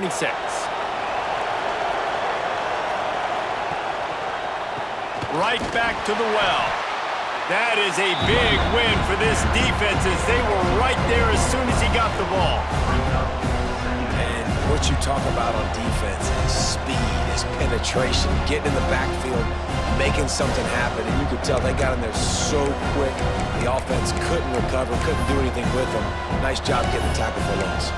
26. Right back to the well. That is a big win for this defense as they were right there as soon as he got the ball. And what you talk about on defense is speed, is penetration, getting in the backfield, making something happen. And you could tell they got in there so quick. The offense couldn't recover, couldn't do anything with them. Nice job getting the tackle for loss.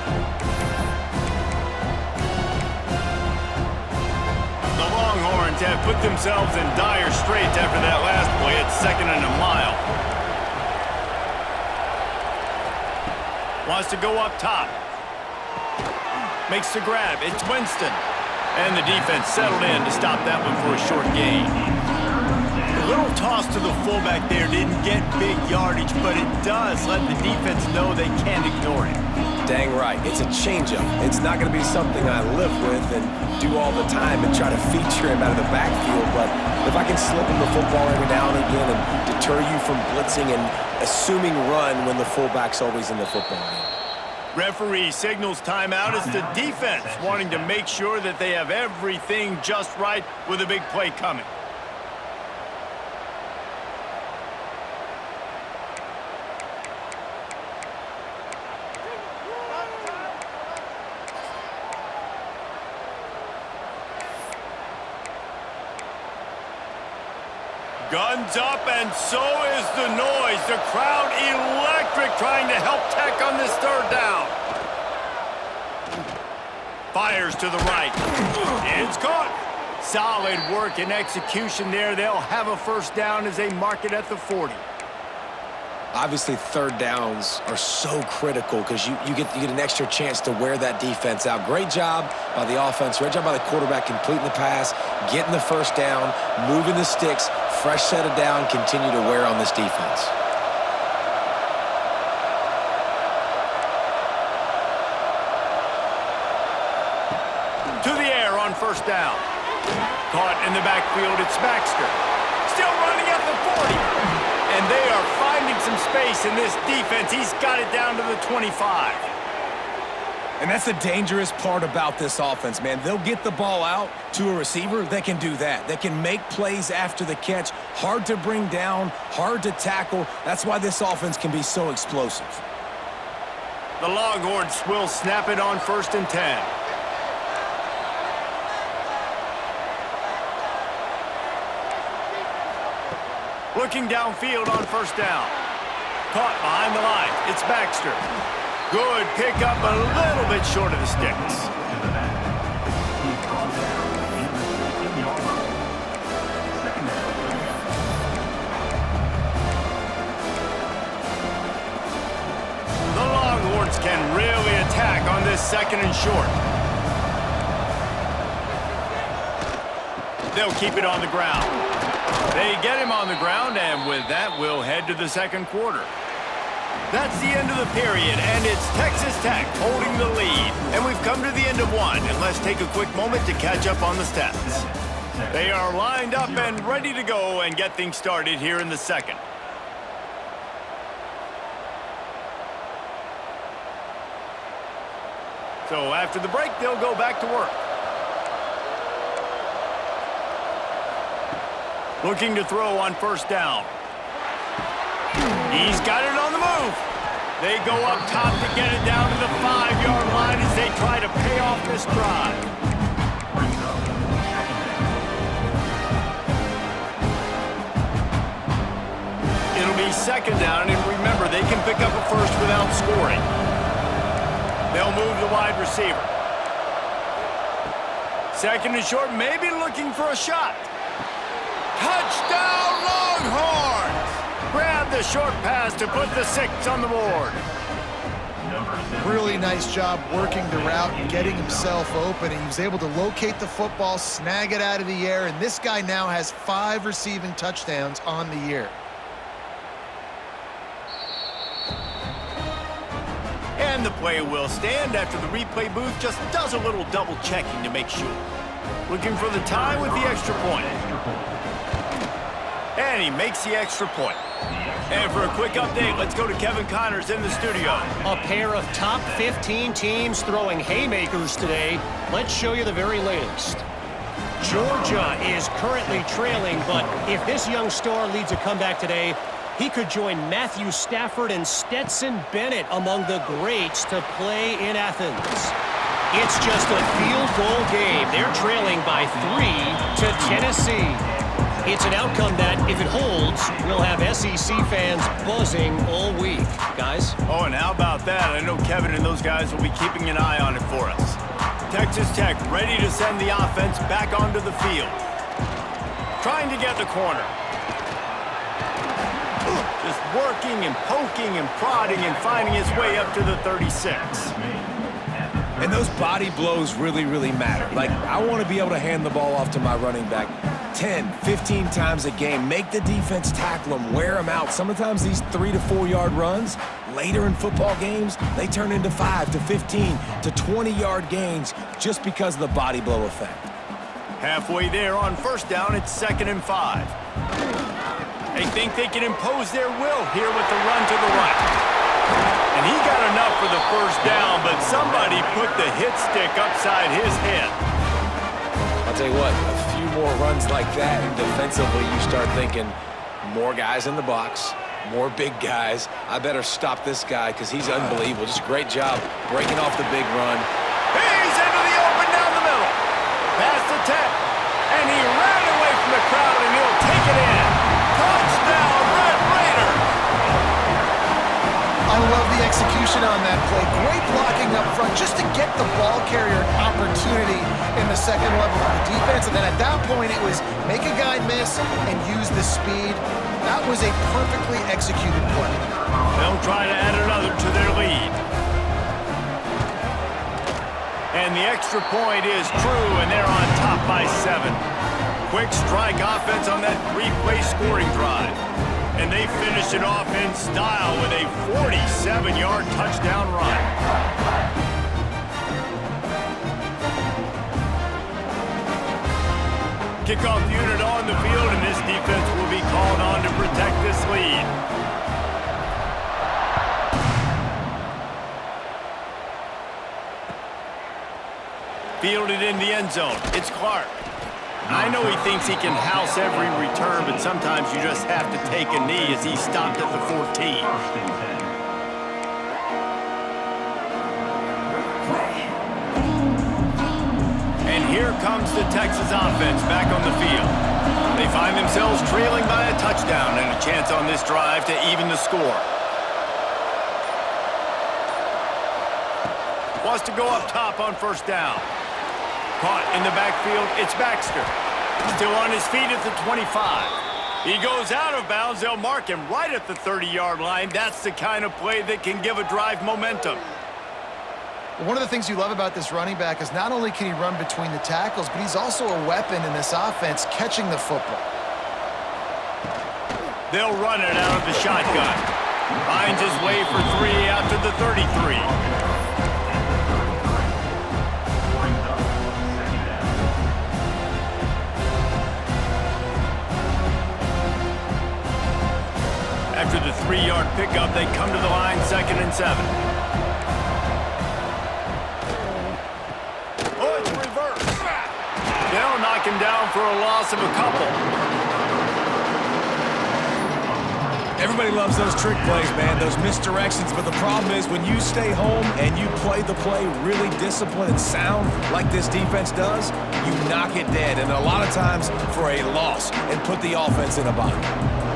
The Longhorns have put themselves in dire straits after that last play at 2nd and a mile. Wants to go up top. Makes the grab. It's Winston. And the defense settled in to stop that one for a short gain. A little toss to the fullback there didn't get big yardage, but it does let the defense know they can't ignore it. Dang right. It's a changeup. It's not going to be something I live with and do all the time and try to feature him out of the backfield, but if I can slip him the football every now and again and deter you from blitzing and assuming run when the fullback's always in the football game. Referee signals timeout as the defense wanting to make sure that they have everything just right with a big play coming. Guns up, and so is the noise. The crowd electric trying to help Tech on this 3rd down. Fires to the right. It's caught. Solid work and execution there. They'll have a 1st down as they mark it at the 40. Obviously, 3rd downs are so critical because you get an extra chance to wear that defense out. Great job by the offense. Great job by the quarterback completing the pass, getting the 1st down, moving the sticks, fresh set of down, continue to wear on this defense. To the air on 1st down. Caught in the backfield, it's Baxter. Still running at the 40. And they are finding some space in this defense. He's got it down to the 25. And that's the dangerous part about this offense, man. They'll get the ball out to a receiver. They can do that. They can make plays after the catch. Hard to bring down, hard to tackle. That's why this offense can be so explosive. The Longhorns will snap it on 1st and 10. Looking downfield on 1st down. Caught behind the line. It's Baxter. Good pickup, a little bit short of the sticks. The Longhorns can really attack on this 2nd and short. They'll keep it on the ground. They get him on the ground, and with that, we'll head to the 2nd quarter. That's the end of the period, and it's Texas Tech holding the lead. And we've come to the end of one, and let's take a quick moment to catch up on the stats. They are lined up and ready to go and get things started here in the 2nd. So after the break, they'll go back to work. Looking to throw on 1st down. He's got it on the move. They go up top to get it down to the 5-yard line as they try to pay off this drive. It'll be 2nd down, and remember, they can pick up a 1st without scoring. They'll move the wide receiver. 2nd and short, maybe looking for a shot. Touchdown, Longhorns! Grab the short pass to put the 6 on the board. Really nice job working the route and getting himself open. He was able to locate the football, snag it out of the air, and this guy now has 5 receiving touchdowns on the year. And the play will stand after the replay booth just does a little double checking to make sure. Looking for the tie with the extra point. And he makes the extra point. And for a quick update, let's go to Kevin Connors in the studio. A pair of top 15 teams throwing haymakers today. Let's show you the very latest. Georgia is currently trailing, but if this young star leads a comeback today, he could join Matthew Stafford and Stetson Bennett among the greats to play in Athens. It's just a field goal game. They're trailing by 3 to Tennessee. It's an outcome that, if it holds, will have SEC fans buzzing all week. Guys? Oh, and how about that? I know Kevin and those guys will be keeping an eye on it for us. Texas Tech ready to send the offense back onto the field. Trying to get the corner. Just working and poking and prodding and finding his way up to the 36. And those body blows really, really matter. Like, I want to be able to hand the ball off to my running back 10, 15 times a game. Make the defense tackle them, wear them out. Sometimes these 3 to 4 yard runs, later in football games, they turn into 5 to 15 to 20 yard gains just because of the body blow effect. Halfway there on first down, it's 2nd and 5. They think they can impose their will here with the run to the right. And he got enough for the first down, but somebody put the hit stick upside his head. I'll tell you what, a few more runs like that, and defensively you start thinking more guys in the box, more big guys. I better stop this guy because he's unbelievable. Just a great job breaking off the big run. He's into the open down the middle. Pass to Tech. And he ran away from the crowd, and he'll take it in. Touchdown, Red Raiders! I love the execution on that play. Great blocking up front just to get the ball carrier an opportunity in the second level of the defense. And then at that point, it was make a guy miss and use the speed. That was a perfectly executed play. They'll try to add another to their lead. And the extra point is true, and they're on top by 7. Quick strike offense on that 3-play scoring drive. And they finish it off in style with a 47-yard touchdown run. Kickoff unit on the field, and this defense will be called on to protect this lead. Fielded in the end zone. It's Clark. I know he thinks he can house every return, but sometimes you just have to take a knee as he stopped at the 14. And here comes the Texas offense back on the field. They find themselves trailing by a touchdown and a chance on this drive to even the score. Wants to go up top on first down. Caught in the backfield, it's Baxter. Still on his feet at the 25. He goes out of bounds. They'll mark him right at the 30-yard line. That's the kind of play that can give a drive momentum. One of the things you love about this running back is not only can he run between the tackles, but he's also a weapon in this offense catching the football. They'll run it out of the shotgun. Finds his way for 3 out to the 33. After the 3-yard pickup, they come to the line 2nd and 7. Oh, it's reversed. They'll knock him down for a loss of a couple. Everybody loves those trick plays, man, those misdirections, but the problem is when you stay home and you play the play really disciplined and sound like this defense does, you knock it dead, and a lot of times for a loss, and put the offense in a bind.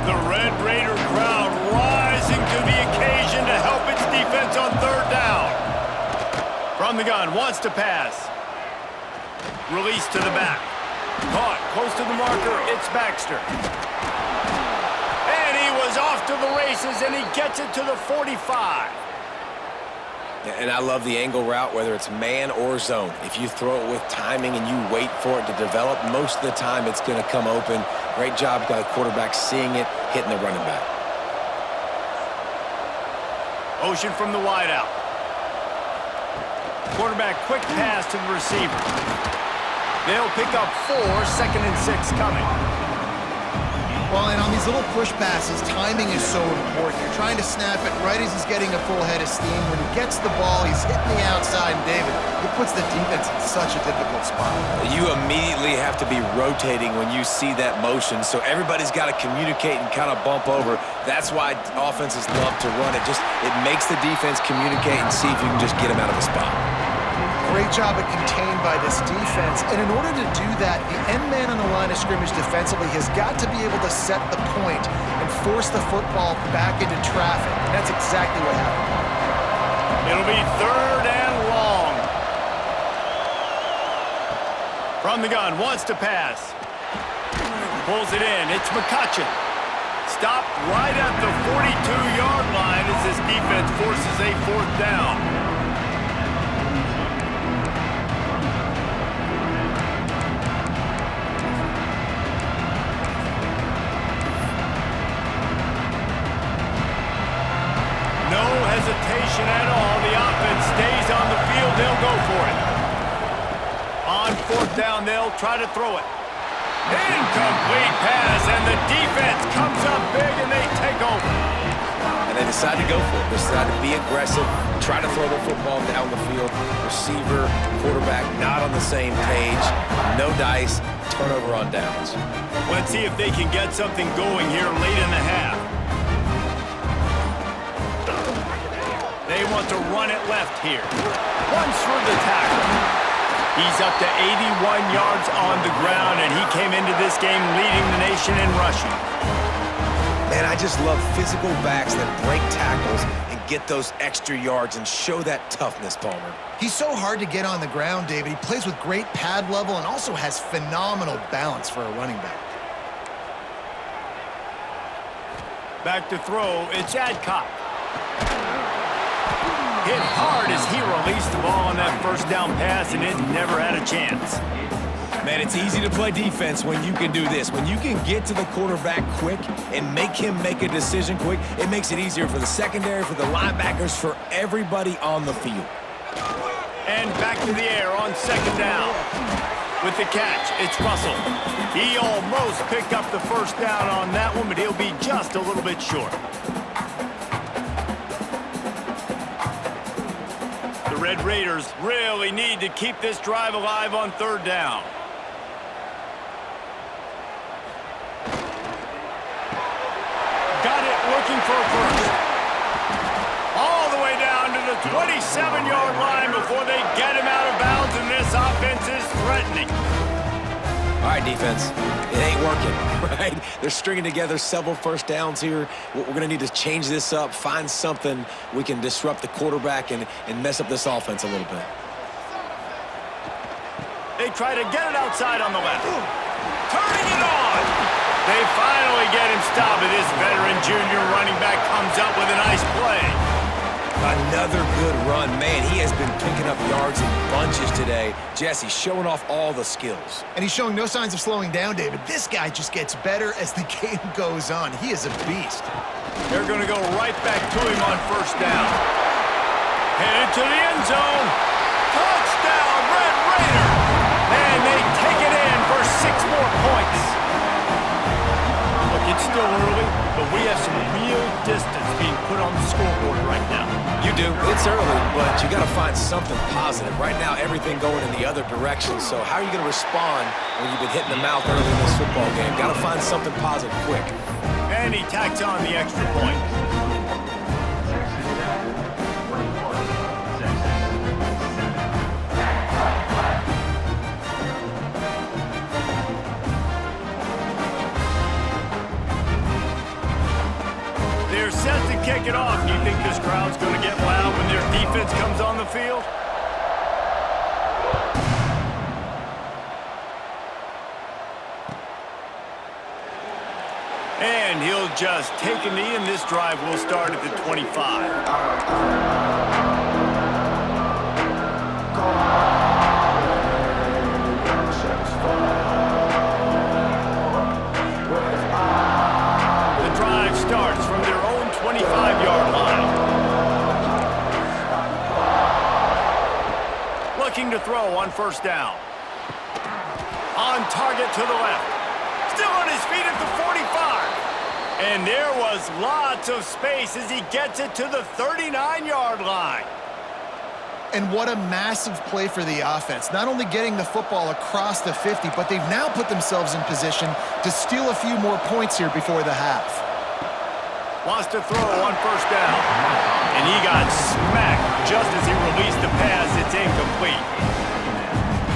The Red Raider crowd rising to the occasion to help its defense on 3rd down. From the gun, wants to pass. Release to the back. Caught close to the marker, it's Baxter. And he was off to the races, and he gets it to the 45. And I love the angle route, whether it's man or zone. If you throw it with timing and you wait for it to develop, most of the time it's going to come open. Great job by the quarterback seeing it, hitting the running back. Ocean from the wideout. Quarterback quick pass to the receiver. They'll pick up 4, 2nd and 6 coming. Well, and on these little push passes, timing is so important. You're trying to snap it right as he's getting a full head of steam. When he gets the ball, he's hitting the outside, and David, it puts the defense in such a difficult spot. You immediately have to be rotating when you see that motion, so everybody's got to communicate and kind of bump over. That's why offenses love to run it. It makes the defense communicate and see if you can just get him out of the spot. Great job at contained by this defense. And in order to do that, the end man on the line of scrimmage defensively has got to be able to set the point and force the football back into traffic. And that's exactly what happened. It'll be 3rd and long. From the gun, wants to pass. Pulls it in. It's McCutcheon. Stopped right at the 42-yard line as this defense forces a 4th down. No hesitation at all. The offense stays on the field. They'll go for it. On 4th down, they'll try to throw it. Incomplete pass, and the defense comes up big, and they take over. And they decide to go for it. They decide to be aggressive, try to throw the football down the field. Receiver, quarterback, not on the same page. No dice, turnover on downs. Let's see if they can get something going here late in the half. They want to run it left here. Runs through the tackle. He's up to 81 yards on the ground, and he came into this game leading the nation in rushing. Man, I just love physical backs that break tackles and get those extra yards and show that toughness, Palmer. He's so hard to get on the ground, David. He plays with great pad level and also has phenomenal balance for a running back. Back to throw, it's Adcock. Hit hard as he released the ball on that 1st down pass, and it never had a chance. Man, it's easy to play defense when you can do this. When you can get to the quarterback quick and make him make a decision quick, it makes it easier for the secondary, for the linebackers, for everybody on the field. And back to the air on 2nd down. With the catch, it's Russell. He almost picked up the 1st down on that one, but he'll be just a little bit short. The Red Raiders really need to keep this drive alive on 3rd down. Got it, looking for a 1st. All the way down to the 27-yard line before they get him out of bounds, and this offense is threatening. All right, defense, it ain't working, right? They're stringing together several 1st downs here. We're going to need to change this up, find something we can disrupt the quarterback and mess up this offense a little bit. They try to get it outside on the left. Turning it on. They finally get him stopped, and this veteran junior running back comes up with a nice play. Another good run. Man, he has been picking up yards in bunches today. Jesse showing off all the skills. And he's showing no signs of slowing down, David. This guy just gets better as the game goes on. He is a beast. They're going to go right back to him on 1st down. Headed to the end zone. Touchdown, Red Raiders! And they take it in for 6 more points. Look, it's still early, but we have some real distance being put on the scoreboard right now. You do. It's early, but you got to find something positive. Right now, everything going in the other direction. So how are you going to respond when you've been hitting the mouth early in this football game? Got to find something positive quick. And he tacks on the extra point. They're set to kick it off. Do you think this crowd's going to get loud when their defense comes on the field? And he'll just take a knee, and this drive will start at the 25. Starts from their own 25-yard line. Looking to throw on 1st down. On target to the left. Still on his feet at the 45. And there was lots of space as he gets it to the 39-yard line. And what a massive play for the offense. Not only getting the football across the 50, but they've now put themselves in position to steal a few more points here before the half. Wants to throw on first down. And he got smacked just as he released the pass. It's incomplete.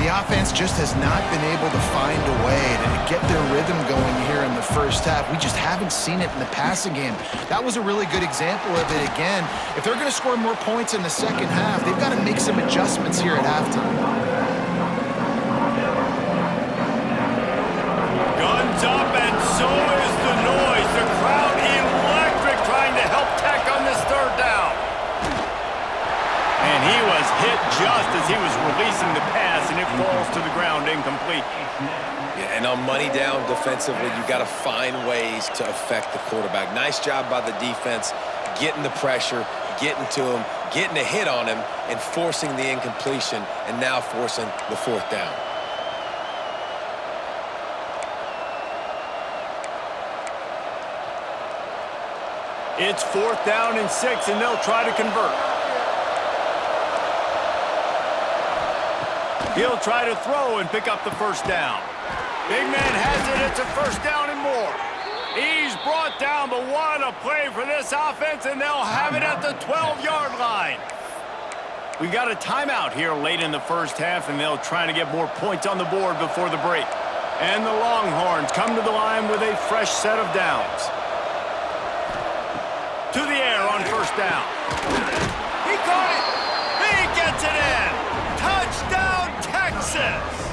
The offense just has not been able to find a way to get their rhythm going here in the first half. We just haven't seen it in the passing game. That was a really good example of it again. If they're going to score more points in the second half, they've got to make some adjustments here at halftime. Guns up, and so is the noise. The crowd electric, trying to help Tech on this third down. And he was hit just as he was releasing the pass, and it falls to the ground incomplete. Yeah, and on money down defensively, you got to find ways to affect the quarterback. Nice job by the defense, getting the pressure, getting to him, getting a hit on him, and forcing the incompletion, and now forcing the fourth down. It's 4th down and 6, and they'll try to convert. He'll try to throw and pick up the first down. Big man has it. It's a first down and more. He's brought down, but what a play for this offense, and they'll have it at the 12-yard line. We got a timeout here late in the first half, and they'll try to get more points on the board before the break. And the Longhorns come to the line with a fresh set of downs. To the air on first down. He caught it. He gets it in. Touchdown, Texas.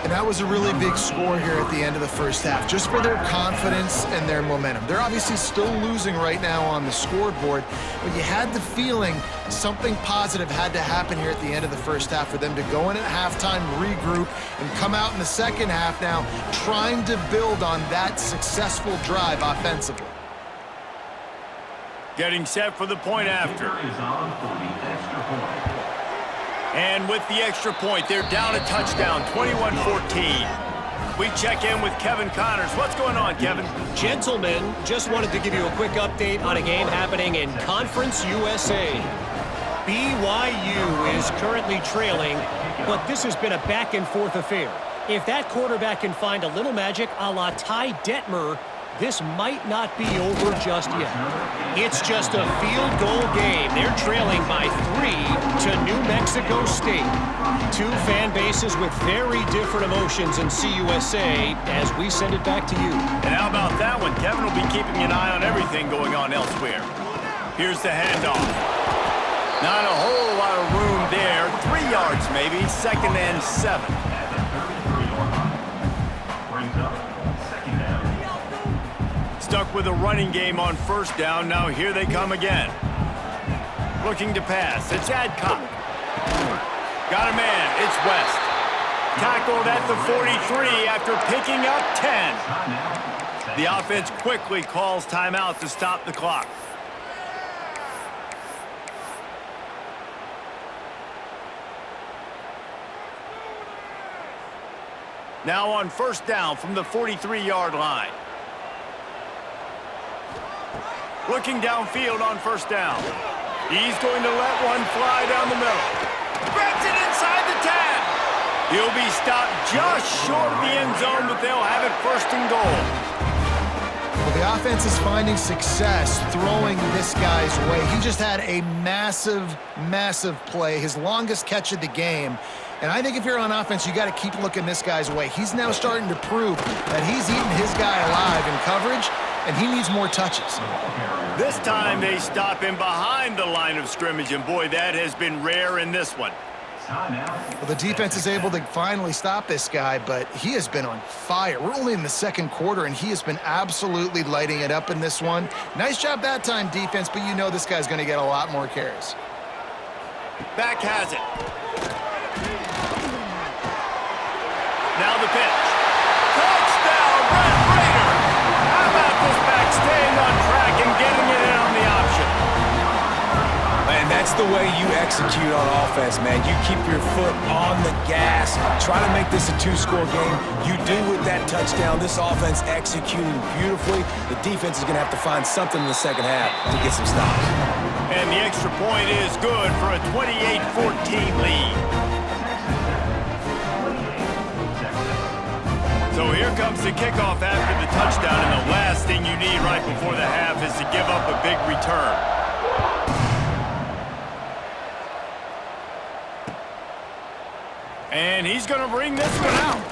And that was a really big score here at the end of the first half, just for their confidence and their momentum. They're obviously still losing right now on the scoreboard, but you had the feeling something positive had to happen here at the end of the first half for them to go in at halftime, regroup, and come out in the second half now trying to build on that successful drive offensively. Getting set for the point after. And with the extra point, they're down a touchdown, 21-14. We check in with Kevin Connors. What's going on, Kevin? Gentlemen, just wanted to give you a quick update on a game happening in Conference USA. BYU is currently trailing, but this has been a back-and-forth affair. If that quarterback can find a little magic a la Ty Detmer, this might not be over just yet. It's just a field goal game. They're trailing by 3 to New Mexico State. Two fan bases with very different emotions in CUSA as we send it back to you. And how about that one? Kevin will be keeping an eye on everything going on elsewhere. Here's the handoff. Not a whole lot of room there. 3 yards maybe. 2nd and 7. Stuck with a running game on first down. Now here they come again. Looking to pass. It's Adcock. Got a man. It's West. Tackled at the 43 after picking up 10. The offense quickly calls timeout to stop the clock. Now on first down from the 43-yard line. Looking downfield on first down. He's going to let one fly down the middle. Grabs it inside the 10. He'll be stopped just short of the end zone, but they'll have it 1st and goal. Well, the offense is finding success throwing this guy's way. He just had a massive, massive play, his longest catch of the game. And I think if you're on offense, you got to keep looking this guy's way. He's now starting to prove that he's eating his guy alive in coverage, and he needs more touches. This time they stop him behind the line of scrimmage, and boy, that has been rare in this one. Well, the defense is able to finally stop this guy, but he has been on fire. We're only in the 2nd quarter, and he has been absolutely lighting it up in this one. Nice job that time, defense, but you know this guy's going to get a lot more carries. Back has it. Now the pitch. Touchdown, Red Raiders! How about this back staying on track and getting it in on the option? And that's the way you execute on offense, man. You keep your foot on the gas. try to make this a two-score game. You do with that touchdown. This offense executing beautifully. The defense is going to have to find something in the second half to get some stops. And the extra point is good for a 28-14 lead. So here comes the kickoff after the touchdown, and the last thing you need right before the half is to give up a big return. And he's going to bring this one out.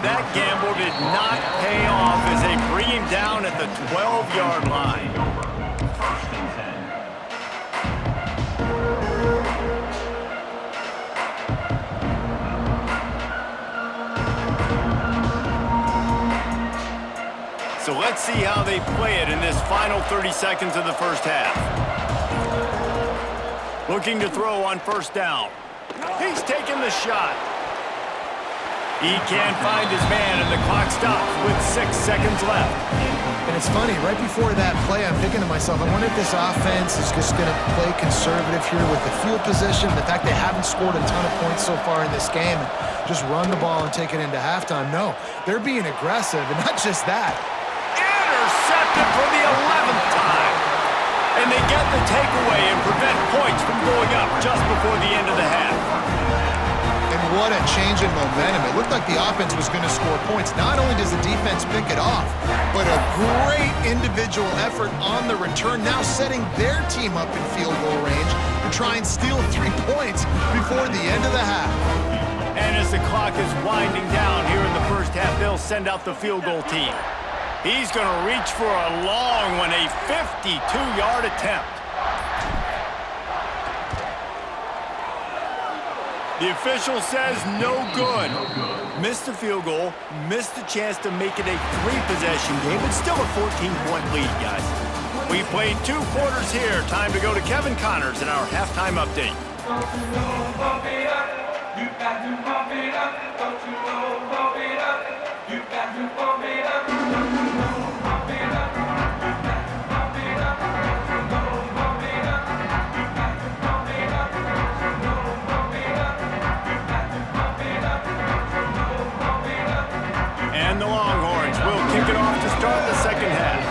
That gamble did not pay off as they bring him down at the 12-yard line. So let's see how they play it in this final 30 seconds of the first half. Looking to throw on first down. He's taking the shot. He can't find his man, and the clock stops with 6 seconds left. And it's funny, right before that play, I'm thinking to myself, I wonder if this offense is just going to play conservative here with the field position, the fact they haven't scored a ton of points so far in this game, and just run the ball and take it into halftime. No, they're being aggressive, and not just that. Intercepted for the 11th time. And they get the takeaway and prevent points from going up just before the end of the half. And what a change in momentum. It looked like the offense was going to score points. Not only does the defense pick it off, but a great individual effort on the return, now setting their team up in field goal range to try and steal 3 points before the end of the half. And as the clock is winding down here in the first half, they'll send out the field goal team. He's going to reach for a long one, a 52-yard attempt. The official says no good. Missed the field goal, missed the chance to make it a 3-possession game, but still a 14-point lead, guys. We've played 2 quarters here. Time to go to Kevin Connors in our halftime update. And the Longhorns will kick it off to start the second half.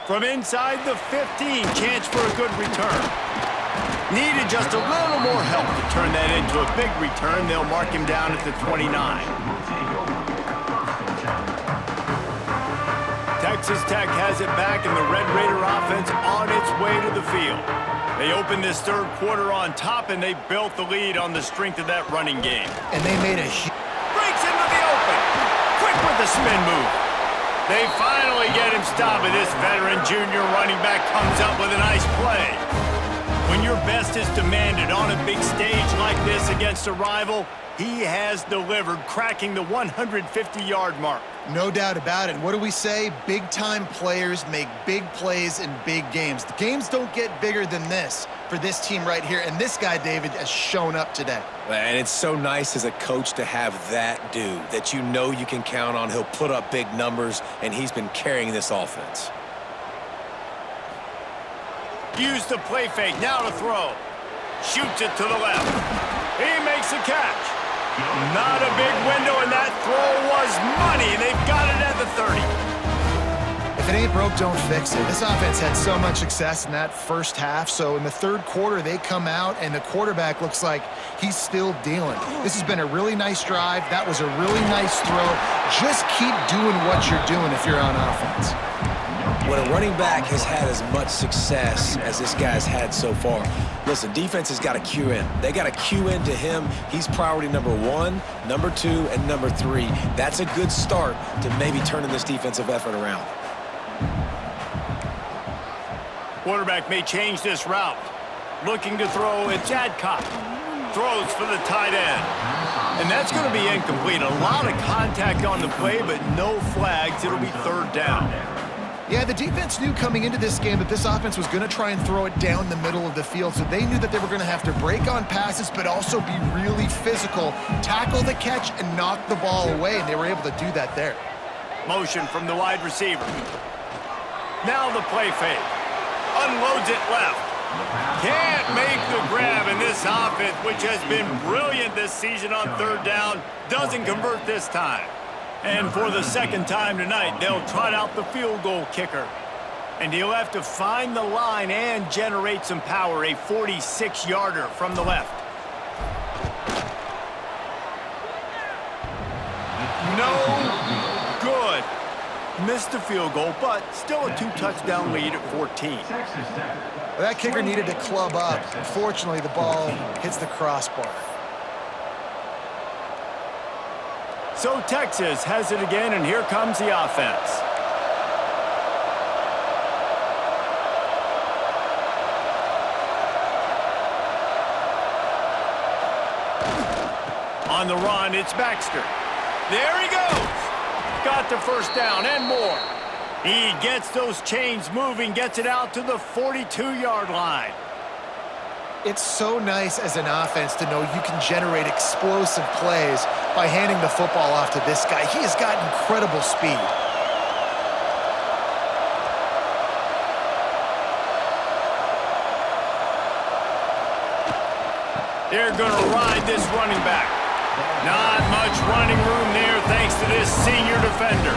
From inside the 15, chance for a good return. Needed just a little more help to turn that into a big return. They'll mark him down at the 29. Texas Tech has it back, and the Red Raider offense on its way to the field. They opened this third quarter on top, and they built the lead on the strength of that running game. And they made a breaks into the open. Quick with the spin move. They finally get him stopped, and this veteran junior running back comes up with a nice play. When your best is demanded on a big stage like this against a rival, he has delivered, cracking the 150-yard mark. No doubt about it. What do we say? Big-time players make big plays in big games. The games don't get bigger than this for this team right here, and this guy, David, has shown up today. And it's so nice as a coach to have that dude that you know you can count on. He'll put up big numbers, and he's been carrying this offense. Use the play fake, now to throw. Shoots it to the left. He makes a catch. Not a big window, and that throw was money, and they've got it at the 30. If it ain't broke, don't fix it. This offense had so much success in that first half, so in the third quarter, they come out, and the quarterback looks like he's still dealing. This has been a really nice drive. That was a really nice throw. Just keep doing what you're doing if you're on offense. When a running back has had as much success as this guy's had so far, listen, defense has got to cue in. They got to cue in to him. He's priority number 1, number 2, and number 3. That's a good start to maybe turning this defensive effort around. Quarterback may change this route. Looking to throw, it's Adcock. Throws for the tight end. And that's going to be incomplete. A lot of contact on the play, but no flags. It'll be third down. Yeah, the defense knew coming into this game that this offense was going to try and throw it down the middle of the field, so they knew that they were going to have to break on passes but also be really physical, tackle the catch, and knock the ball away, and they were able to do that there. Motion from the wide receiver. Now the play fake. unloads it left. Can't make the grab, and this offense, which has been brilliant this season on third down, doesn't convert this time. And for the second time tonight, they'll trot out the field goal kicker. And he'll have to find the line and generate some power, a 46-yarder from the left. No good. Missed the field goal, but still a two-touchdown lead at 14. Well, that kicker needed to club up. Unfortunately, the ball hits the crossbar. So Texas has it again, and here comes the offense. On the run, it's Baxter. There he goes. Got the first down and more. He gets those chains moving, gets it out to the 42-yard line. It's so nice as an offense to know you can generate explosive plays by handing the football off to this guy. He has got incredible speed. They're going to ride this running back. Not much running room there thanks to this senior defender.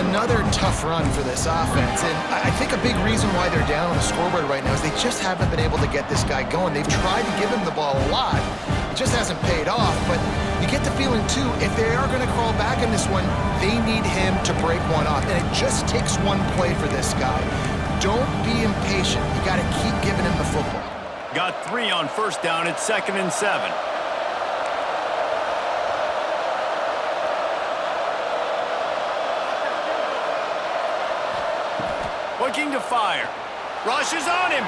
Another tough run for this offense, and I think a big reason why they're down on the scoreboard right now is they just haven't been able to get this guy going. They've tried to give him the ball a lot. It just hasn't paid off, but you get the feeling, too, if they are going to crawl back in this one, they need him to break one off, and it just takes one play for this guy. Don't be impatient. You got to keep giving him the football. Got 3 on first down. It's 2nd and 7. Looking to fire. Rush is on him.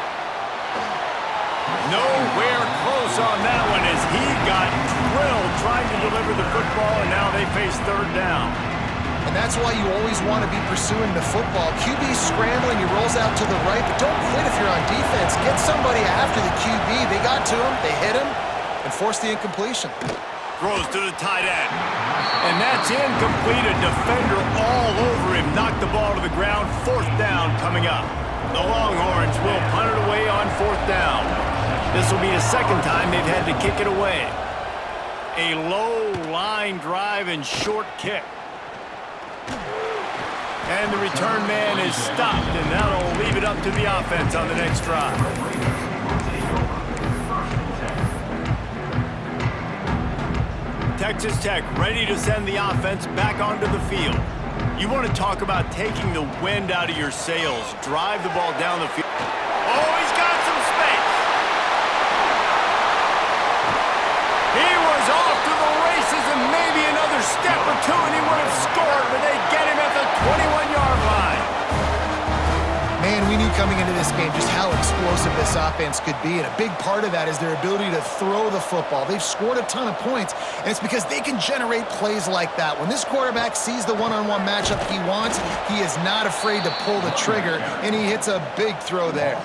Nowhere close on that one as he got drilled trying to deliver the football, and now they face third down. And that's why you always want to be pursuing the football. QB's scrambling, he rolls out to the right, but don't quit if you're on defense. Get somebody after the QB. They got to him, they hit him, and forced the incompletion. Throws to the tight end. And that's incomplete. A defender all over him. Knocked the ball to the ground. 4th down coming up. The Longhorns will punt it away on 4th down. This will be the second time they've had to kick it away. A low line drive and short kick. And the return man is stopped, and that'll leave it up to the offense on the next drive. Texas Tech ready to send the offense back onto the field. You want to talk about taking the wind out of your sails. Drive the ball down the field. Oh, he's got some space. He was off to the races, and maybe another step or two, and he would have scored, but they get him at the 21-yard line. Man, we knew coming into this game just how explosive this offense could be, and a big part of that is their ability to throw the football. They've scored a ton of points, and it's because they can generate plays like that. When this quarterback sees the one-on-one matchup he wants, he is not afraid to pull the trigger, and he hits a big throw there.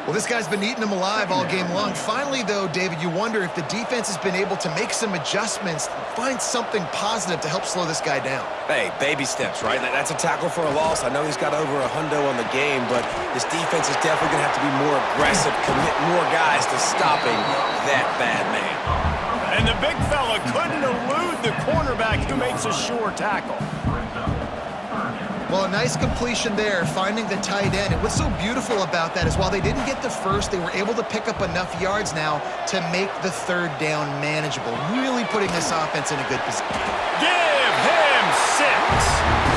Well, this guy's been eating them alive all game long. Finally, though, David, you wonder if the defense has been able to make some adjustments, find something positive to help slow this guy down. Hey, baby steps, right? That's a tackle for a loss. I know he's got over $100 on the game, but this defense is definitely going to have to be more aggressive, commit more guys to stopping that bad man. And the big fella couldn't elude the cornerback who makes a sure tackle. Well, a nice completion there, finding the tight end. And what's so beautiful about that is while they didn't get the first, they were able to pick up enough yards now to make the third down manageable, really putting this offense in a good position. Give him 6.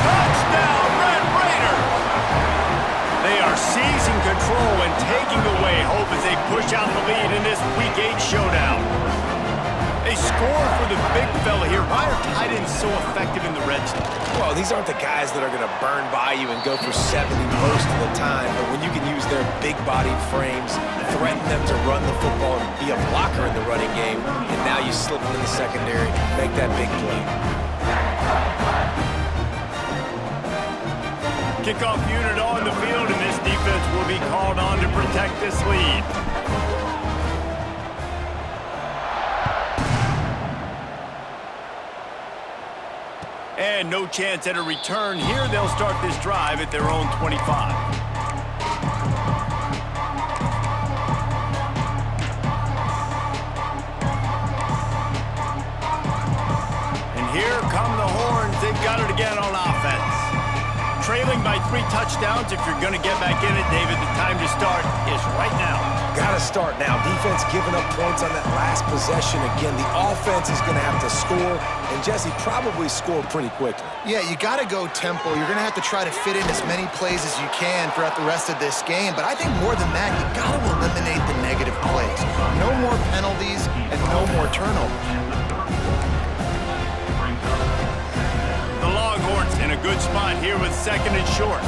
Touchdown, Red Raiders! They are seizing control and taking away hope as they push out the lead in this Week 8 showdown. They score for the big fella here. Why are tight ends so effective in the red zone? Well, these aren't the guys that are going to burn by you and go for 70 most of the time, but when you can use their big-bodied frames, threaten them to run the football and be a blocker in the running game, and now you slip them in the secondary, make that big play. Kickoff unit on the field, and this defense will be called on to protect this lead. And no chance at a return here. They'll start this drive at their own 25. trailing by 3 touchdowns. If you're going to get back in it, David, the time to start is right now. Got to start now. Defense giving up points on that last possession. Again, the offense is going to have to score, and Jesse probably score pretty quickly. Yeah, you got to go tempo. You're going to have to try to fit in as many plays as you can throughout the rest of this game. But I think more than that, you got to eliminate the negative plays. No more penalties and no more turnovers. The Longhorns in a good spot here with 2nd and short.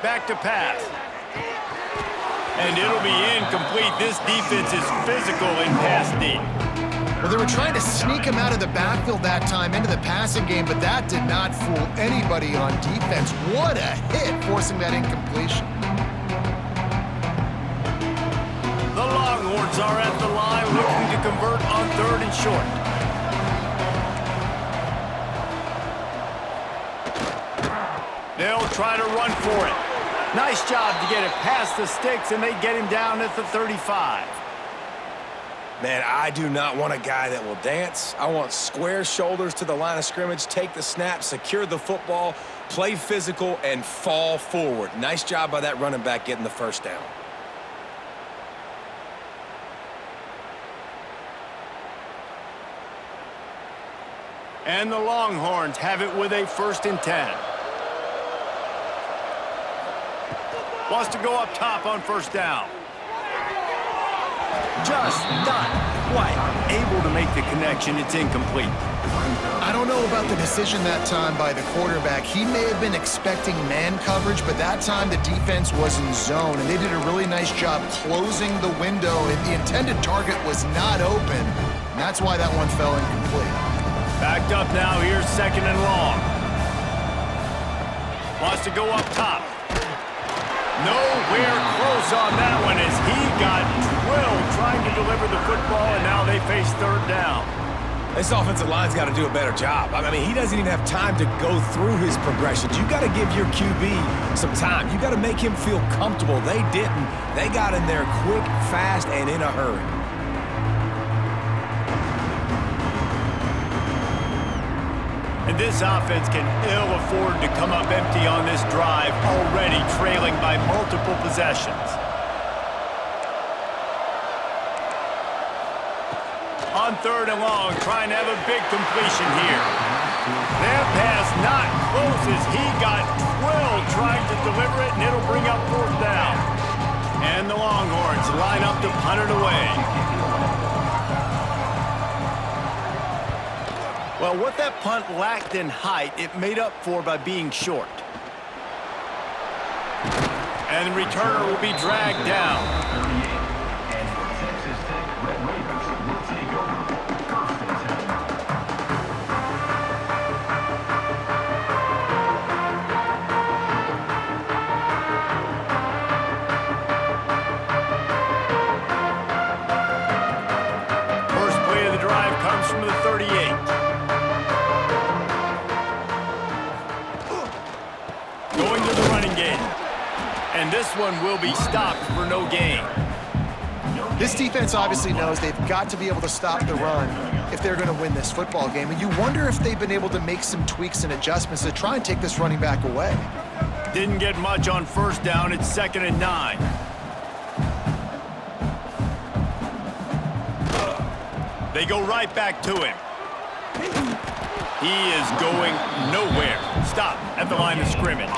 Back to pass. And it'll be incomplete. This defense is physical in pass D. Well, they were trying to sneak him out of the backfield that time into the passing game, but that did not fool anybody on defense. What a hit, forcing that incompletion. The Longhorns are at the line looking to convert on 3rd and short. They'll try to run for it. Nice job to get it past the sticks, and they get him down at the 35. Man, I do not want a guy that will dance. I want square shoulders to the line of scrimmage, take the snap, secure the football, play physical, and fall forward. Nice job by that running back getting the first down. And the Longhorns have it with a 1st and 10. Wants to go up top on 1st down. Just not quite able to make the connection. It's incomplete. I don't know about the decision that time by the quarterback. He may have been expecting man coverage, but that time the defense was in zone, and they did a really nice job closing the window, and the intended target was not open. And that's why that one fell incomplete. Backed up now. Here's 2nd and long. Wants to go up top. Nowhere close on that one as he got drilled trying to deliver the football, and now they face 3rd down. This offensive line's got to do a better job. I mean, he doesn't even have time to go through his progressions. You got to give your QB some time. You got to make him feel comfortable. They didn't. They got in there quick, fast, and in a hurry. And this offense can ill afford to come up empty on this drive, already trailing by multiple possessions. On 3rd and long, trying to have a big completion here. That pass not close as he got drilled trying to deliver it, and it'll bring up 4th down. And the Longhorns line up to punt it away. Well, what that punt lacked in height, it made up for by being short. And the returner will be dragged down. First play of the drive comes from the 38. And this one will be stopped for no gain. This defense obviously knows they've got to be able to stop the run if they're going to win this football game. And you wonder if they've been able to make some tweaks and adjustments to try and take this running back away. Didn't get much on 1st down. It's 2nd and 9. They go right back to him. He is going nowhere. Stop at the line of scrimmage.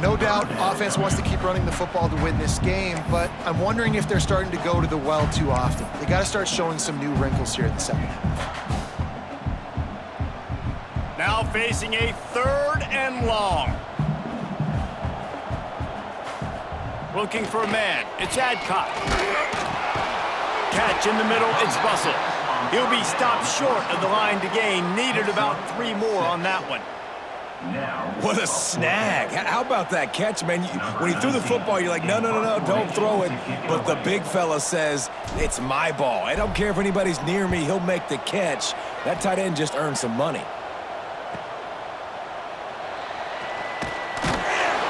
No doubt, offense wants to keep running the football to win this game, but I'm wondering if they're starting to go to the well too often. They got to start showing some new wrinkles here in the 2nd half. Now facing a 3rd and long. Looking for a man. It's Adcock. Catch in the middle. It's Russell. He'll be stopped short of the line to gain. Needed about 3 more on that one. What a snag. How about that catch, man? When he threw the football, you're like, no, don't throw it. But the big fella says, it's my ball. I don't care if anybody's near me. He'll make the catch. That tight end just earned some money.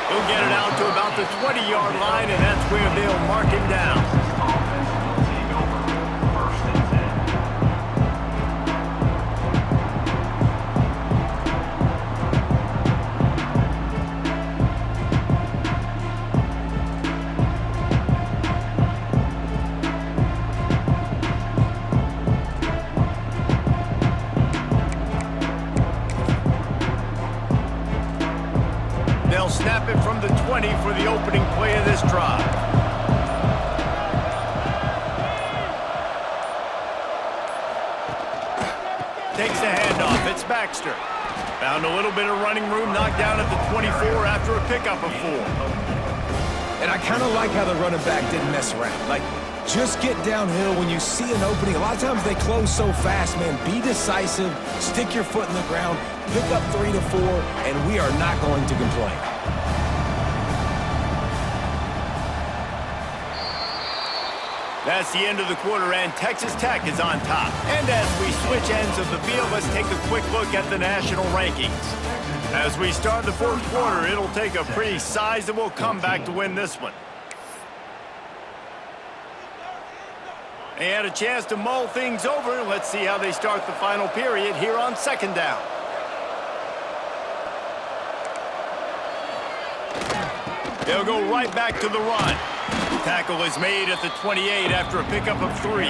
He'll get it out to about the 20-yard line, and that's where they'll mark him down. They'll snap it from the 20 for the opening play of this drive. Takes the handoff. It's Baxter. Found a little bit of running room, knocked down at the 24 after a pickup of 4. And I kind of like how the running back didn't mess around. Like, just get downhill when you see an opening. A lot of times they close so fast, man. Be decisive, stick your foot in the ground, pick up 3 to 4, and we are not going to complain. That's the end of the quarter, and Texas Tech is on top. And as we switch ends of the field, let's take a quick look at the national rankings. As we start the fourth quarter, it'll take a pretty sizable comeback to win this one. They had a chance to mull things over. Let's see how they start the final period here on second down. They'll go right back to the run. Tackle is made at the 28 after a pickup of 3.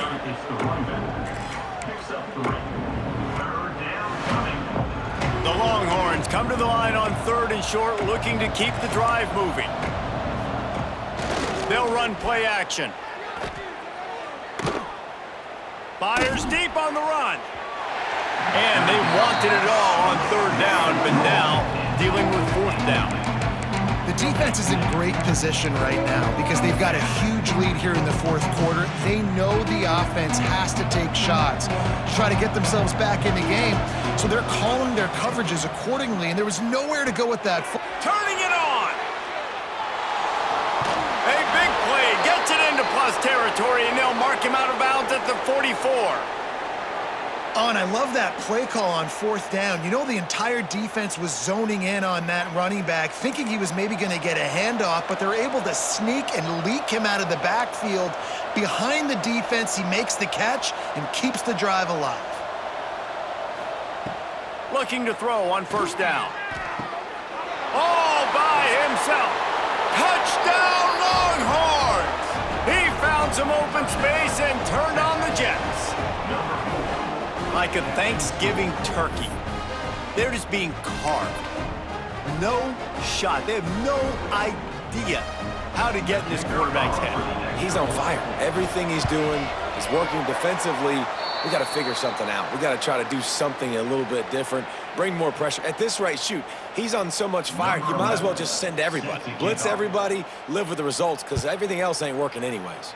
The Longhorns come to the line on 3rd and short, looking to keep the drive moving. They'll run play action. Fires deep on the run. And they wanted it all on 3rd down, but now dealing with 4th down. The defense is in great position right now because they've got a huge lead here in the fourth quarter. They know the offense has to take shots to try to get themselves back in the game, so they're calling their coverages accordingly, and there was nowhere to go with that. Turning it on. A big play gets it into plus territory, and they'll mark him out of bounds at the 44. Oh, and I love that play call on 4th down. You know, the entire defense was zoning in on that running back, thinking he was maybe going to get a handoff, but they're able to sneak and leak him out of the backfield. Behind the defense, he makes the catch and keeps the drive alive. Looking to throw on 1st down. All by himself. Touchdown, Longhorns! He found some open space and turned on the Jets. Like a Thanksgiving turkey. They're just being carved. No shot. They have no idea how to get in this quarterback's head. He's on fire. Everything he's doing is working defensively. We got to figure something out. We got to try to do something a little bit different, bring more pressure. At this rate, shoot, he's on so much fire, you might as well just send everybody. Blitz everybody, live with the results, because everything else ain't working anyways.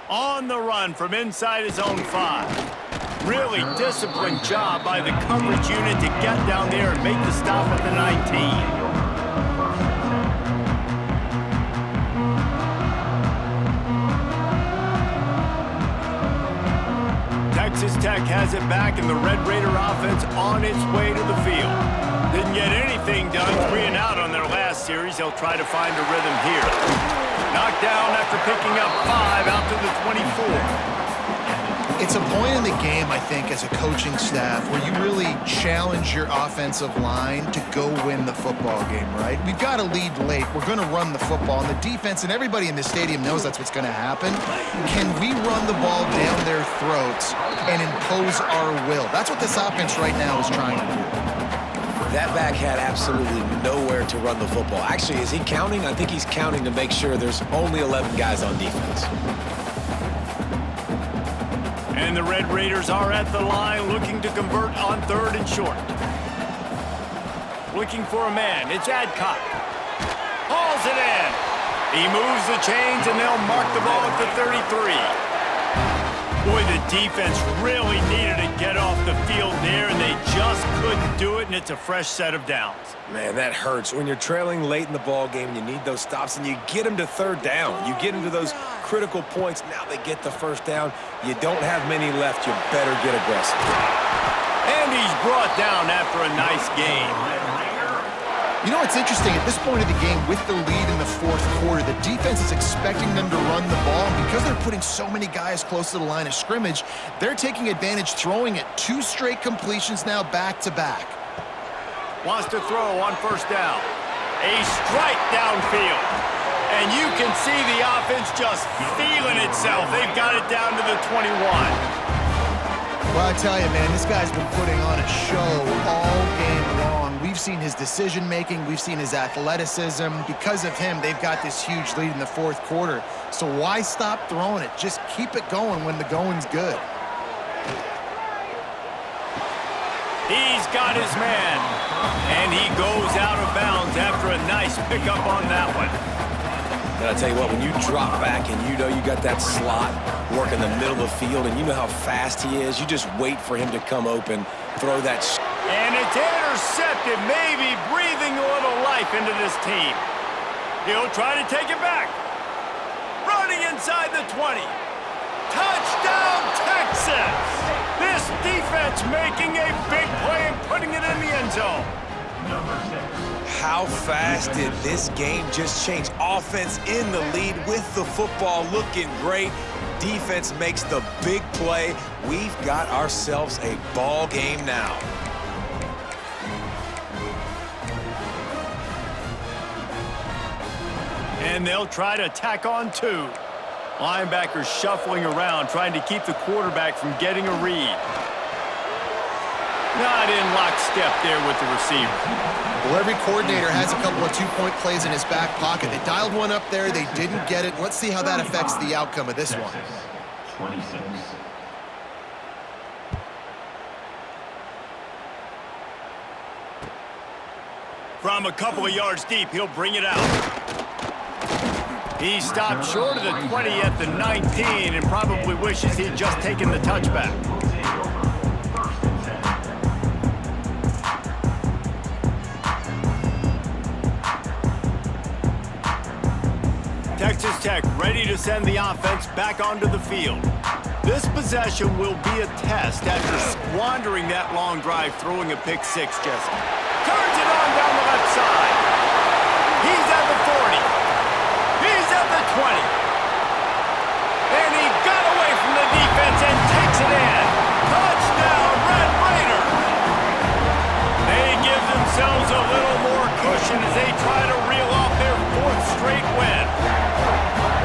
On the run from inside his own 5. Really disciplined job by the coverage unit to get down there and make the stop at the 19. Texas Tech has it back, and the Red Raider offense on its way to the field. Didn't get anything done 3 and out on their last series. They'll try to find a rhythm here. Knocked down after picking up 5 out to the 24. It's a point in the game, I think, as a coaching staff where you really challenge your offensive line to go win the football game, right? We've got to lead late. We're going to run the football, and the defense and everybody in the stadium knows that's what's going to happen. Can we run the ball down their throats and impose our will? That's what this offense right now is trying to do. That back had absolutely nowhere to run the football. Actually, is he counting? I think he's counting to make sure there's only 11 guys on defense. And the Red Raiders are at the line looking to convert on 3rd and short. Looking for a man. It's Adcock. Hauls it in. He moves the chains, and they'll mark the ball at the 33. Boy, the defense really needed to get off the field there, and they just couldn't do it, and it's a fresh set of downs. Man, that hurts. When you're trailing late in the ball game, you need those stops, and you get them to 3rd down. You get them to those critical points. Now they get the 1st down. You don't have many left. You better get aggressive. And he's brought down after a nice game. You know what's interesting? At this point of the game, with the lead in the fourth quarter, the defense is expecting them to run the ball. And because they're putting so many guys close to the line of scrimmage, they're taking advantage, throwing it 2 straight completions now back-to-back. Wants to throw on 1st down. A strike downfield. And you can see the offense just feeling itself. They've got it down to the 21. Well, I tell you, man, this guy's been putting on a show all game long. We've seen his decision-making. We've seen his athleticism. Because of him, they've got this huge lead in the fourth quarter. So why stop throwing it? Just keep it going when the going's good. He's got his man, and he goes out of bounds after a nice pickup on that one. And I tell you what, when you drop back and you know you got that slot working the middle of the field and you know how fast he is, you just wait for him to come open, throw that. And it's intercepted, maybe breathing a little life into this team. He'll try to take it back. Running inside the 20. Touchdown, Texas! This defense making a big play and putting it in the end zone. How fast did this game just change? Offense in the lead with the football looking great. Defense makes the big play. We've got ourselves a ball game now. And they'll try to tack on two. Linebackers shuffling around, trying to keep the quarterback from getting a read. Not in lockstep there with the receiver. Well, every coordinator has a couple of two-point plays in his back pocket. They dialed one up there. They didn't get it. Let's see how that affects the outcome of this one. 26. From a couple of yards deep, he'll bring it out. He stopped short of the 20 at the 19 and probably wishes he'd just taken the touchback. Texas Tech ready to send the offense back onto the field. This possession will be a test after squandering that long drive throwing a pick six, Jesse. Turns it on down the left side. He's at the 40. He's at the 20. And he got away from the defense and takes it in. Touchdown, Red Raiders. They give themselves a little more cushion as they try to reel off their fourth straight win.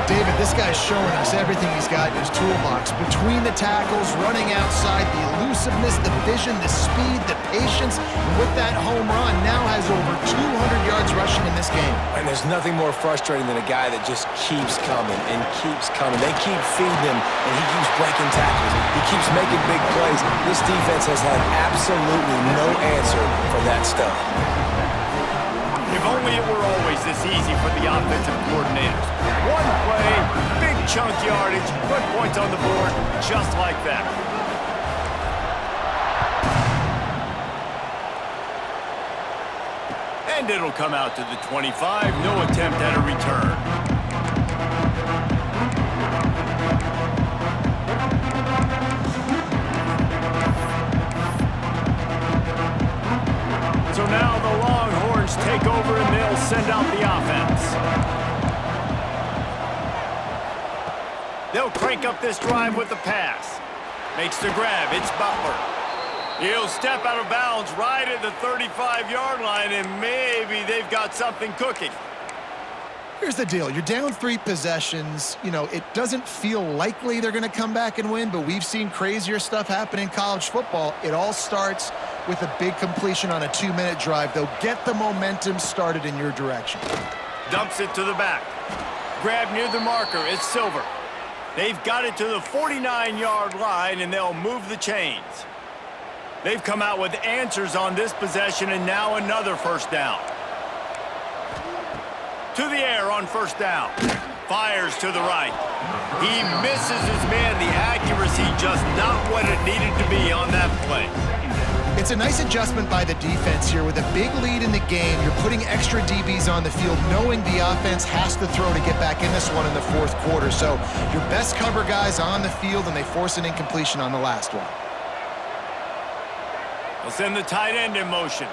David, this guy's showing us everything he's got in his toolbox. Between the tackles, running outside, the elusiveness, the vision, the speed, the patience, and with that home run, now has over 200 yards rushing in this game. And there's nothing more frustrating than a guy that just keeps coming and keeps coming. They keep feeding him, and he keeps breaking tackles. He keeps making big plays. This defense has had absolutely no answer for that stuff. If only it were always this easy for the offensive coordinators. One play, big chunk yardage, put points on the board, just like that. And it'll come out to the 25, no attempt at a return. So now the Longhorns take over and they'll send out the offense. They'll crank up this drive with the pass. Makes the grab. It's Butler. He'll step out of bounds right at the 35-yard line, and maybe they've got something cooking. Here's the deal. You're down 3 possessions. You know, it doesn't feel likely they're going to come back and win, but we've seen crazier stuff happen in college football. It all starts with a big completion on a 2-minute drive. They'll get the momentum started in your direction. Dumps it to the back. Grab near the marker. It's Silver. They've got it to the 49-yard line, and they'll move the chains. They've come out with answers on this possession, and now another first down. To the air on first down. Fires to the right. He misses his man. The accuracy just not what it needed to be on that play. It's a nice adjustment by the defense here. With a big lead in the game, you're putting extra DBs on the field, knowing the offense has to throw to get back in this one in the fourth quarter. So your best cover guys on the field, and they force an incompletion on the last one. They'll send the tight end in motion.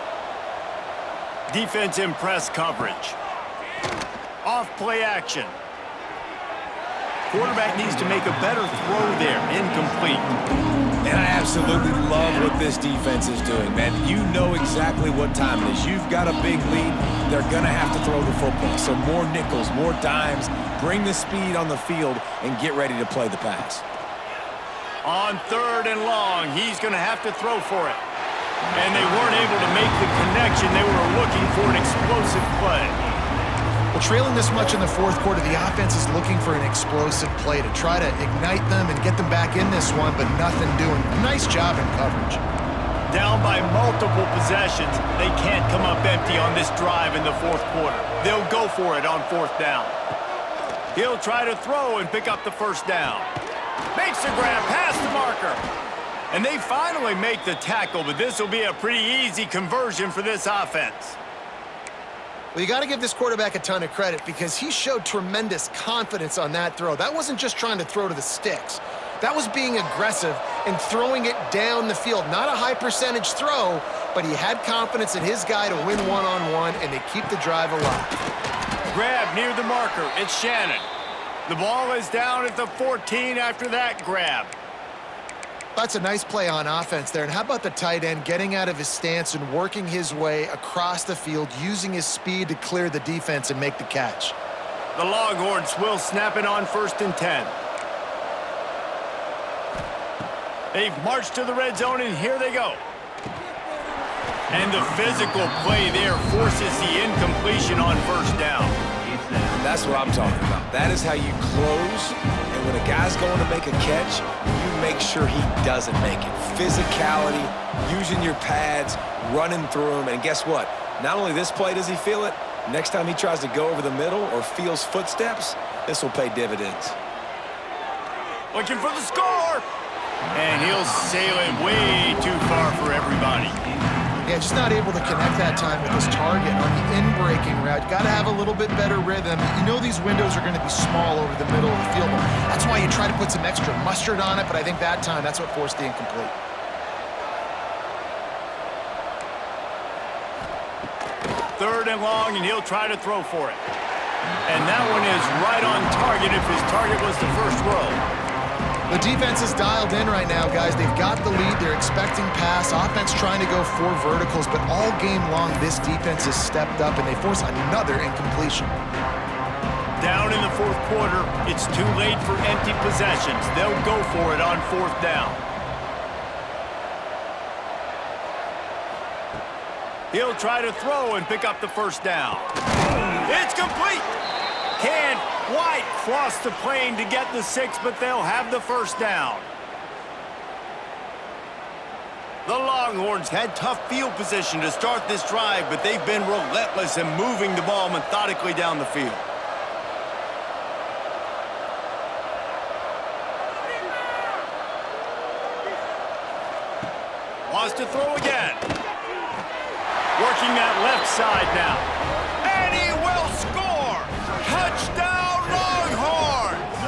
Defense in press coverage. Off play action. Quarterback needs to make a better throw there. Incomplete. And I absolutely love what this defense is doing, man. You know exactly what time it is. You've got a big lead. They're going to have to throw the football. So more nickels, more dimes. Bring the speed on the field and get ready to play the pass. On 3rd and long, he's going to have to throw for it. And they weren't able to make the connection. They were looking for an explosive play. Well, trailing this much in the fourth quarter, the offense is looking for an explosive play to try to ignite them and get them back in this one, but nothing doing. Nice job in coverage. Down by multiple possessions, they can't come up empty on this drive in the fourth quarter. They'll go for it on fourth down. He'll try to throw and pick up the first down. Makes the grab past the marker. And they finally make the tackle, but this will be a pretty easy conversion for this offense. Well, you got to give this quarterback a ton of credit because he showed tremendous confidence on that throw. That wasn't just trying to throw to the sticks. That was being aggressive and throwing it down the field. Not a high percentage throw, but he had confidence in his guy to win one-on-one and to keep the drive alive. Grab near the marker. It's Shannon. The ball is down at the 14 after that grab. That's a nice play on offense there. And how about the tight end getting out of his stance and working his way across the field, using his speed to clear the defense and make the catch. The Longhorns will snap it on 1st and 10. They've marched to the red zone, and here they go. And the physical play there forces the incompletion on 1st down. That's what I'm talking about. That is how you close. And when a guy's going to make a catch, you make sure he doesn't make it. Physicality, using your pads, running through them. And guess what? Not only this play does he feel it, next time he tries to go over the middle or feels footsteps, this will pay dividends. Looking for the score. And he'll sail it way too far for everybody. Yeah, just not able to connect that time with his target on the in-breaking route. Got to have a little bit better rhythm. You know these windows are going to be small over the middle of the field. That's why you try to put some extra mustard on it, but I think that time that's what forced the incomplete. Third and long, and he'll try to throw for it. And that one is right on target if his target was the first row. The defense is dialed in right now, guys. They've got the lead. They're expecting pass. Offense trying to go 4 verticals, but all game long, this defense has stepped up, and they force another incompletion. Down in the fourth quarter, it's too late for empty possessions. They'll go for it on 4th down. He'll try to throw and pick up the first down. It's complete! Can't quite cross the plane to get the 6, but they'll have the first down. The Longhorns had tough field position to start this drive, but they've been relentless in moving the ball methodically down the field. Wants to throw again. Working that left side now. And he will score! Touchdown, Longhorns!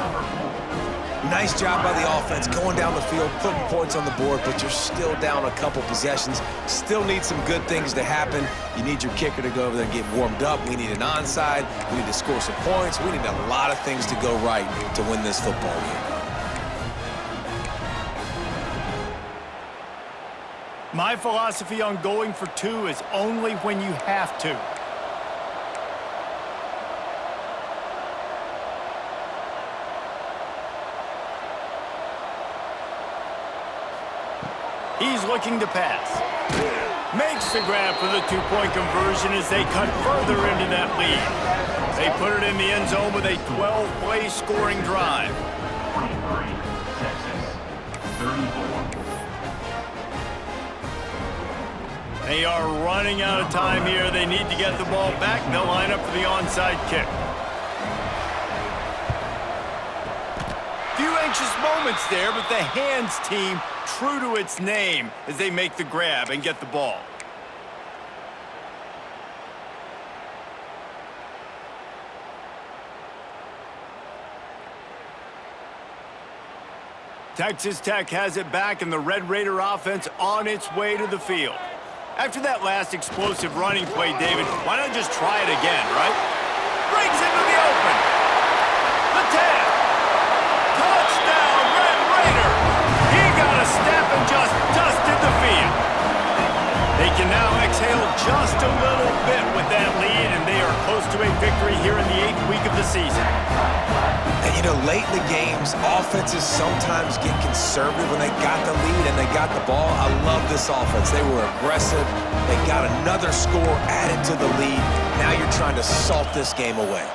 Nice job by the offense going down the field, putting points on the board, but you're still down a couple possessions. Still need some good things to happen. You need your kicker to go over there and get warmed up. We need an onside. We need to score some points. We need a lot of things to go right to win this football game. My philosophy on going for 2 is only when you have to. He's looking to pass. Makes the grab for the 2-point conversion as they cut further into that lead. They put it in the end zone with a 12-play scoring drive. 23, Texas, 34. They are running out of time here. They need to get the ball back. They'll line up for the onside kick. Few anxious moments there, but the hands team true to its name as they make the grab and get the ball. Texas Tech has it back, and the Red Raider offense on its way to the field. After that last explosive running play, David, why not just try it again, right? Brings it to the open. The 10. Touchdown, Red Raider. He got a step and just dusted the field. They can now exhale just a little bit with that lead, and they are close to a victory here in the 8th week of the season. And, you know, late in the games, offenses sometimes get conservative when they got the lead and they got the ball. I love this offense. They were aggressive. They got another score added to the lead. Now you're trying to salt this game away.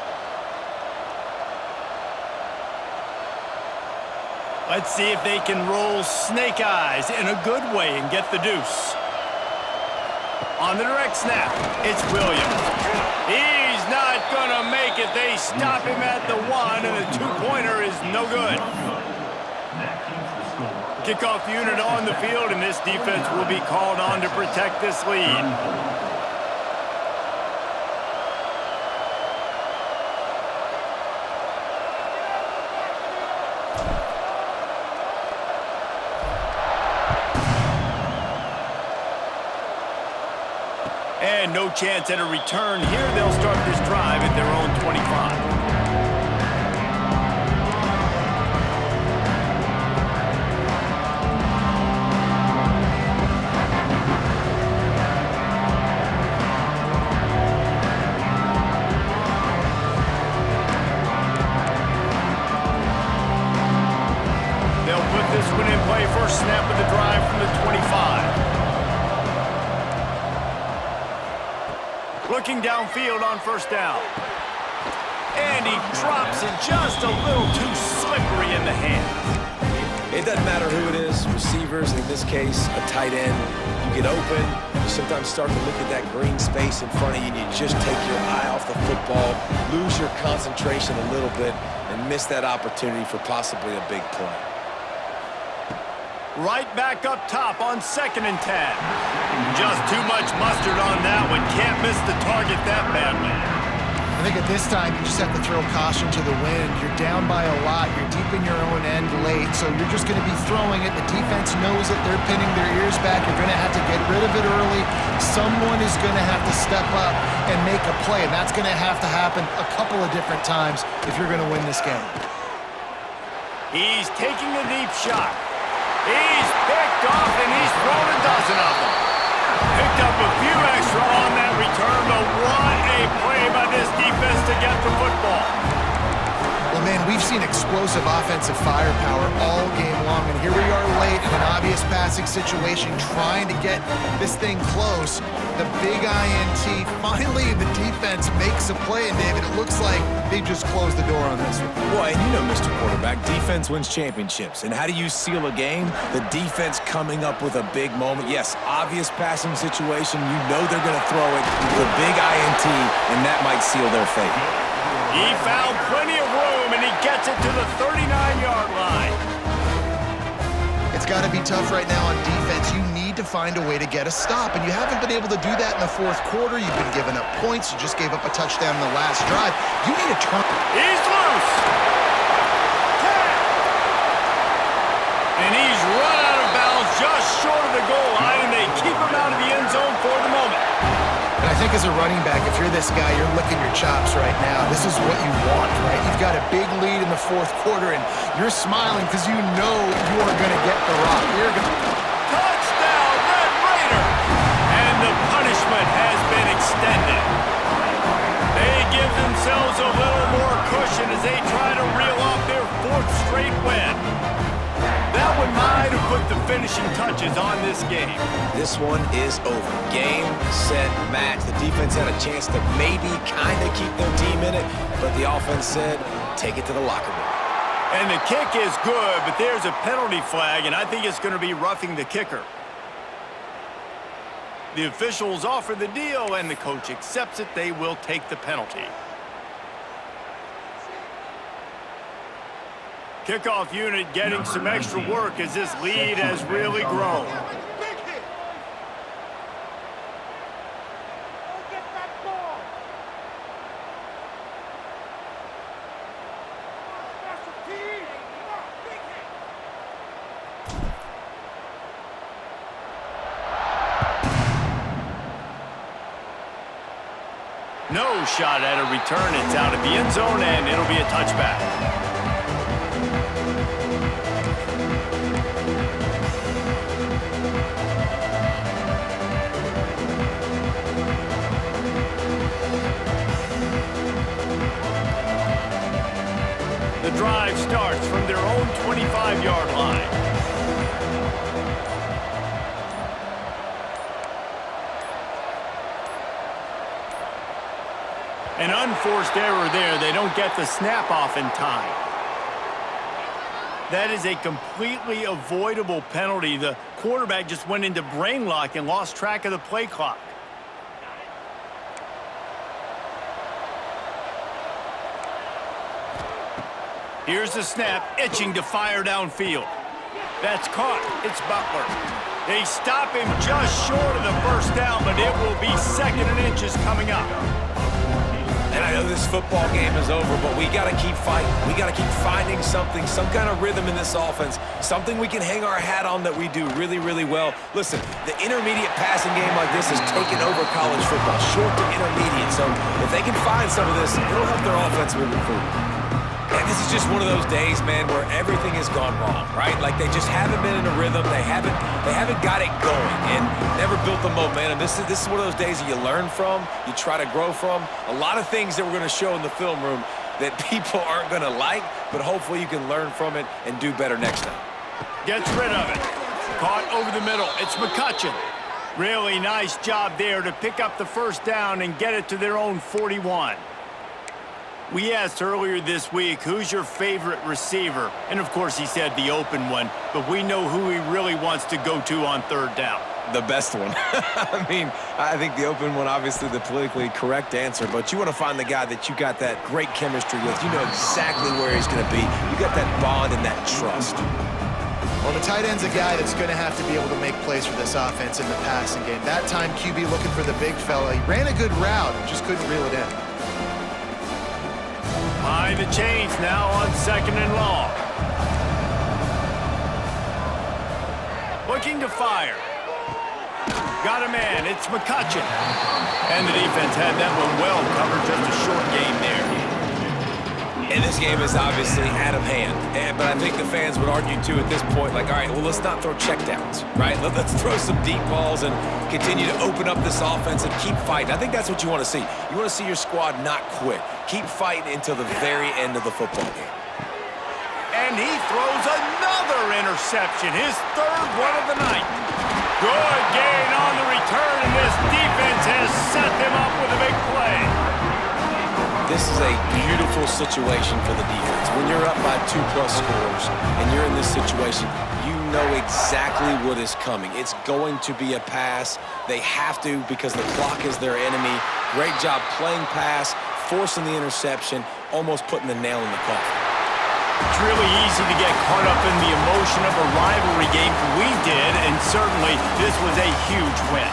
Let's see if they can roll snake eyes in a good way and get the deuce. On the direct snap, it's Williams. He's not going to make it. They stop him at the 1, and the two-pointer is no good. Kickoff unit on the field, and this defense will be called on to protect this lead. And no chance at a return here. They'll start this drive at their own 25. They'll put this one in play. First snap of the drive from the 25. Looking downfield on first down. And he drops it just a little too slippery in the hands. It doesn't matter who it is, receivers, in this case, a tight end. You get open, you sometimes start to look at that green space in front of you, and you just take your eye off the football, lose your concentration a little bit, and miss that opportunity for possibly a big play. Right back up top on 2nd and 10. Just too much mustard on that one. Can't miss the target that badly. I think at this time, you just have to throw caution to the wind. You're down by a lot. You're deep in your own end late, so you're just going to be throwing it. The defense knows it. They're pinning their ears back. You're going to have to get rid of it early. Someone is going to have to step up and make a play, and that's going to have to happen a couple of different times if you're going to win this game. He's taking a deep shot. He's picked off, and he's thrown a dozen of them. Picked up a few extra on that return, but what a play by this defense to get the football. Well, man, we've seen explosive offensive firepower all game long, and here we are late in an obvious passing situation trying to get this thing close. The big INT, finally the defense makes a play, and David, it looks like they just closed the door on this one. Boy, and you know, Mr. Quarterback, defense wins championships. And how do you seal a game? The defense coming up with a big moment. Yes, obvious passing situation. You know they're going to throw it. The big INT, and that might seal their fate. He found plenty of room, and he gets it to the 39-yard line. It's got to be tough right now on defense. You need to find a way to get a stop, and you haven't been able to do that in the fourth quarter. You've been giving up points. You just gave up a touchdown in the last drive. You need a turn. He's loose. And he's run out of bounds just short of the goal line, and they keep him out of the end zone for the moment. And I think as a running back, if you're this guy, you're licking your chops right now. This is what you want, right? You've got a big lead in the fourth quarter, and you're smiling because you know you are going to get the rock. You're going to... Touchdown, Red Raider! And the punishment has been extended. They give themselves a little more cushion as they try to reel off their 4th straight win. That one might have put the finishing touches on this game. This one is over. Game, set, match. The defense had a chance to maybe kind of keep their team in it, but the offense said, take it to the locker room. And the kick is good, but there's a penalty flag, and I think it's going to be roughing the kicker. The officials offer the deal, and the coach accepts it. They will take the penalty. Kickoff unit getting some extra work as this lead has really grown. No shot at a return. It's out of the end zone, and it'll be a touchback. drive starts from their own 25-yard line. An unforced error there. They don't get the snap off in time. That is a completely avoidable penalty. The quarterback just went into brain lock and lost track of the play clock. Here's the snap, itching to fire downfield. That's caught. It's Butler. They stop him just short of the first down, but it will be 2nd and inches coming up. And I know this football game is over, but we got to keep fighting. We got to keep finding something, some kind of rhythm in this offense, something we can hang our hat on that we do really, really well. Listen, the intermediate passing game like this has taken over college football, short to intermediate. So if they can find some of this, it'll help their offense moving forward. And this is just one of those days, man, where everything has gone wrong, right? Like they just haven't been in a rhythm. They haven't got it going and never built the momentum. This is one of those days that you learn from, you try to grow from. A lot of things that we're going to show in the film room that people aren't going to like, but hopefully you can learn from it and do better next time. Gets rid of it. Caught over the middle. It's McCutcheon. Really nice job there to pick up the first down and get it to their own 41. We asked earlier this week, who's your favorite receiver? And, of course, he said the open one, but we know who he really wants to go to on 3rd down. The best one. I mean, I think the open one, obviously the politically correct answer, but you want to find the guy that you got that great chemistry with. You know exactly where he's going to be. You got that bond and that trust. Well, the tight end's a guy that's going to have to be able to make plays for this offense in the passing game. That time, QB looking for the big fella. He ran a good route, just couldn't reel it in. Behind the chains now on 2nd and long. Looking to fire. Got a man. It's McCutcheon. And the defense had that one well covered. Just a short game there. And this game is obviously out of hand. But I think the fans would argue, too, at this point, like, all right, well, let's not throw checkdowns, right? Let's throw some deep balls and continue to open up this offense and keep fighting. I think that's what you want to see. You want to see your squad not quit. Keep fighting until the very end of the football game. And he throws another interception, his 3rd one of the night. Good gain on the return, and this defense has set them up with a big play. This is a beautiful situation for the defense. When you're up by 2+ scores and you're in this situation, you know exactly what is coming. It's going to be a pass. They have to because the clock is their enemy. Great job playing pass, forcing the interception, almost putting the nail in the coffin. It's really easy to get caught up in the emotion of a rivalry game. We did, and certainly this was a huge win.